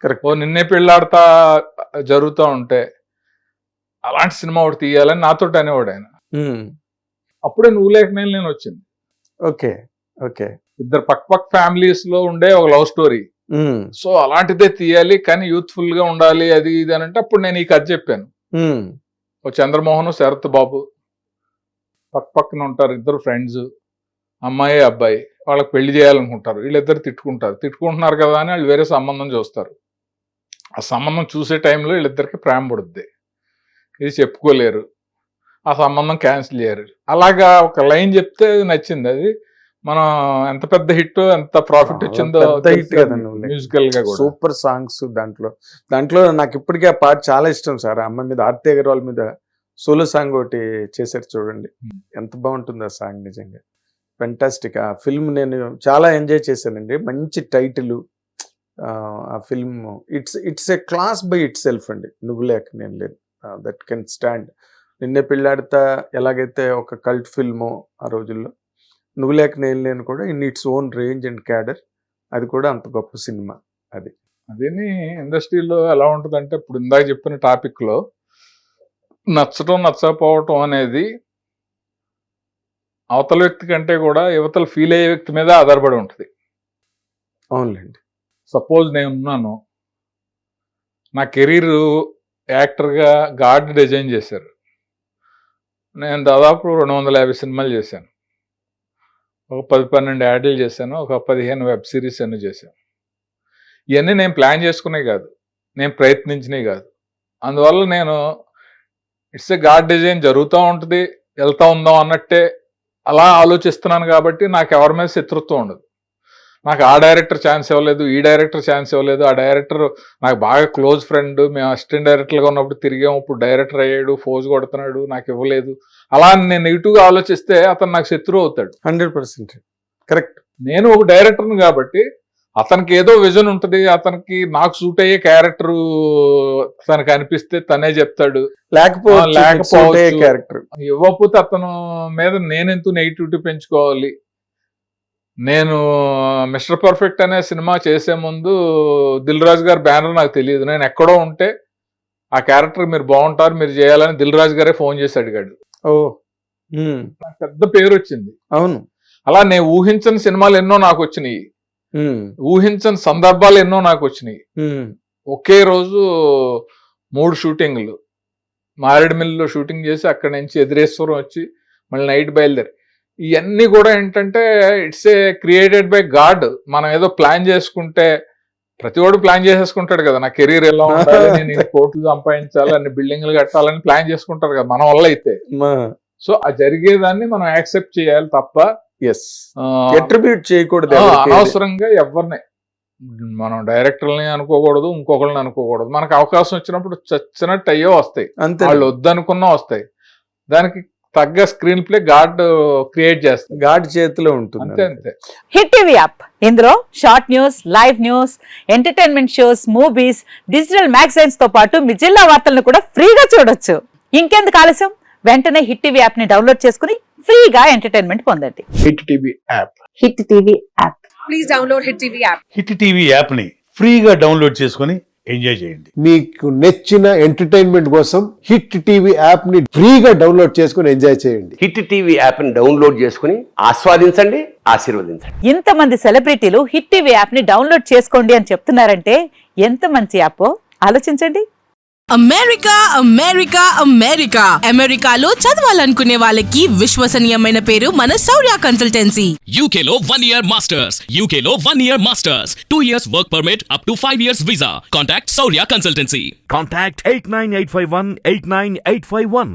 Correct. ఓ నిన్నే పెళ్ళాడతా జరుగుతూ ఉంటే అలాంటి సినిమా ఒకటి తీయాలని నాతో అనేవాడు ఆయన. అప్పుడే నువ్వు లేక నేను వచ్చింది. Okay okay. ఇద్దరు పక్క ఫ్యామిలీస్ లో ఉండే ఒక లవ్ స్టోరీ. సో అలాంటిదే తీయాలి కానీ యూత్ఫుల్ గా ఉండాలి అది ఇది అని అంటే అప్పుడు నేను ఈ కథ చెప్పాను. ఓ చంద్రమోహన్ శరత్ బాబు పక్కన ఉంటారు, ఇద్దరు ఫ్రెండ్స్, అమ్మాయి అబ్బాయి, వాళ్ళకి పెళ్లి చేయాలనుకుంటారు. వీళ్ళిద్దరు తిట్టుకుంటున్నారు కదా అని వాళ్ళు వేరే సంబంధం చూస్తారు. ఆ సంబంధం చూసే టైంలో వీళ్ళిద్దరికి ప్రేమ పడుద్ది, ఇది చెప్పుకోలేరు, ఆ సంబంధం క్యాన్సిల్ చేయరు. అలాగా ఒక లైన్ చెప్తే నచ్చింది. అది మనం ఎంత పెద్ద హిట్ ఎంత ప్రాఫిట్ వచ్చిందో మ్యూజికల్ గా సూపర్ సాంగ్స్. దాంట్లో నాకు ఇప్పటికీ ఆ పాట చాలా ఇష్టం సార్. అమ్మ మీద ఆర్తి అగర్వాల్ మీద సోలో సాంగ్ ఒకటి చేశారు చూడండి, ఎంత బాగుంటుంది ఆ సాంగ్. నిజంగా ఫెంటాస్టిక్. ఆ ఫిల్మ్ నేను చాలా ఎంజాయ్ చేశానండి. మంచి టైటిల్ ఆ film. It's a class by it self అండి. నువ్వు లేక నేను లేదు, దట్ కెన్ స్టాండ్. నిన్నే పెళ్ళాడతా ఎలాగైతే ఒక కల్ట్ ఫిల్మో ఆ రోజుల్లో, నువ్వు లేక నేను లేను కూడా in its own range and cadre, అది కూడా అంత గొప్ప సినిమా. అదేని ఇండస్ట్రీలో ఎలా ఉంటుందంటే ఇప్పుడు ఇందాక చెప్పిన టాపిక్ లో నచ్చటం నచ్చకపోవటం అనేది అవతల వ్యక్తి కంటే కూడా యువతల ఫీల్ అయ్యే వ్యక్తి మీద ఆధారపడి ఉంటుంది. అవునులేండి. సపోజ్ నేను ఉన్నాను, నా కెరీర్ యాక్టర్గా గాడ్ డిజైన్ చేశారు. నేను దాదాపు 250 సినిమాలు చేశాను, ఒక 10-12 యాడ్లు చేశాను, ఒక 15 వెబ్ సిరీస్ అన్ని చేశాను. ఇవన్నీ నేను ప్లాన్ చేసుకునే కాదు, నేను ప్రయత్నించినవి కాదు. అందువల్ల నేను ఇట్స్ ఏ గాడ్ డిజైన్ జరుగుతూ ఉంటుంది, వెళ్తా ఉందాం అన్నట్టే అలా ఆలోచిస్తున్నాను. కాబట్టి నాకు ఎవరి మీద శత్రుత్వం ఉండదు. నాకు ఆ డైరెక్టర్ ఛాన్స్ ఇవ్వలేదు, ఈ డైరెక్టర్ ఛాన్స్ ఇవ్వలేదు, ఆ డైరెక్టర్ నాకు బాగా క్లోజ్ ఫ్రెండ్, మేము అసిస్టెంట్ డైరెక్టర్గా ఉన్నప్పుడు తిరిగాము, ఇప్పుడు డైరెక్టర్ అయ్యాడు, ఫోజ్ కొడుతున్నాడు, నాకు ఇవ్వలేదు. అలా నేను నెగిటివ్గా ఆలోచిస్తే అతను నాకు శత్రువు అవుతాడు. 100% కరెక్ట్. నేను ఒక డైరెక్టర్ని కాబట్టి అతనికి ఏదో విజన్ ఉంటుంది, అతనికి నాకు సూట్ అయ్యే క్యారెక్టర్ తనకు అనిపిస్తే తనే చెప్తాడు, లేకపోతే క్యారెక్టర్ ఇవ్వకపోతే అతను మీద నేనెందుకు నెగిటివిటీ పెంచుకోవాలి. నేను మిస్టర్ పర్ఫెక్ట్ అనే సినిమా చేసే ముందు దిల్ రాజు గారి బ్యానర్ నాకు తెలియదు. నేను ఎక్కడో ఉంటే ఆ క్యారెక్టర్ మీరు బాగుంటారు, మీరు చేయాలని దిల్ రాజు గారే ఫోన్ చేసి అడిగాడు. నాకు పెద్ద పేరు వచ్చింది. అవును. అలా నేను ఊహించని సినిమాలు ఎన్నో నాకు వచ్చినాయి, ఊహించని సందర్భాలు ఎన్నో నాకు వచ్చినాయి. ఒకే రోజు 3 షూటింగ్లు, మారేడుమిల్లిలో షూటింగ్ చేసి అక్కడి నుంచి ఎదిరేశ్వరం వచ్చి మళ్ళీ నైట్ బయలుదేరి. ఇవన్నీ కూడా ఏంటంటే it's a created by God. మనం ఏదో ప్లాన్ చేసుకుంటే, ప్రతి వాడు ప్లాన్ చేసేసుకుంటాడు కదా, నా కెరీర్ ఎలా ఉండాలి, నేను కోట్లు సంపాదించాలి, అన్ని బిల్డింగ్లు కట్టాలని ప్లాన్ చేసుకుంటారు కదా మన వల్ల అయితే. సో ఆ జరిగేదాన్ని మనం యాక్సెప్ట్ చేయాలి తప్ప అట్రిబ్యూట్ చేయకూడదు. అనవసరంగా ఎవరిని మనం డైరెక్టర్ని అనుకోకూడదు, ఇంకొకరిని అనుకోకూడదు. మనకు అవకాశం వచ్చినప్పుడు చచ్చినట్టు అయ్యో వస్తాయి, వాళ్ళు వద్దనుకున్నా వస్తాయి. దానికి తగ్గ స్క్రీన్ ప్లే గాడ్ క్రియేట్ చేస్తుంది, గాడ్ చేతిలో ఉంటుంది. అంతే. హిట్ టీవీ యాప్, ఇందులో short news, live news, entertainment shows, movies, digital magazines తో పాటు మీ జిల్లా వార్తలను కూడా ఫ్రీగా చూడొచ్చు. ఇంకెందుకు ఆలస్యం, వెంటనే హిట్ టీవీ యాప్ ని డౌన్లోడ్ చేసుకుని ఫ్రీగా ఎంటర్టైన్మెంట్ పొందండి. Hit TV app. Hit TV app. Please download hit TV app. Hit TV app ని ఫ్రీగా డౌన్లోడ్ చేసుకుని ఎంజాయ్ చేయండి. మీకు నచ్చిన ఎంటర్టైన్మెంట్ కోసం హిట్ టీవీ యాప్ ని ఫ్రీగా డౌన్లోడ్ చేసుకుని ఎంజాయ్ చేయండి. హిట్ టీవీ యాప్ ని డౌన్లోడ్ చేసుకుని ఆస్వాదించండి, ఆశీర్వదించండి. ఇంతమంది సెలబ్రిటీలు హిట్ టీవీ యాప్ ని డౌన్లోడ్ చేసుకోండి అని చెప్తున్నారంటే ఎంత మంచి యాప్ ఆలోచించండి. అమెరికా అమెరికా అమెరికా అమెరికాలో చదవాలనుకునే వాళ్ళకి విశ్వసనీయమైన పేరు మన శౌర్య కన్సల్టెన్సీ. UK లో 1 year masters, UK లో 1 year masters, 2 years work permit up to 5 years visa. Contact Shaurya Consultancy. Contact 89851 89851.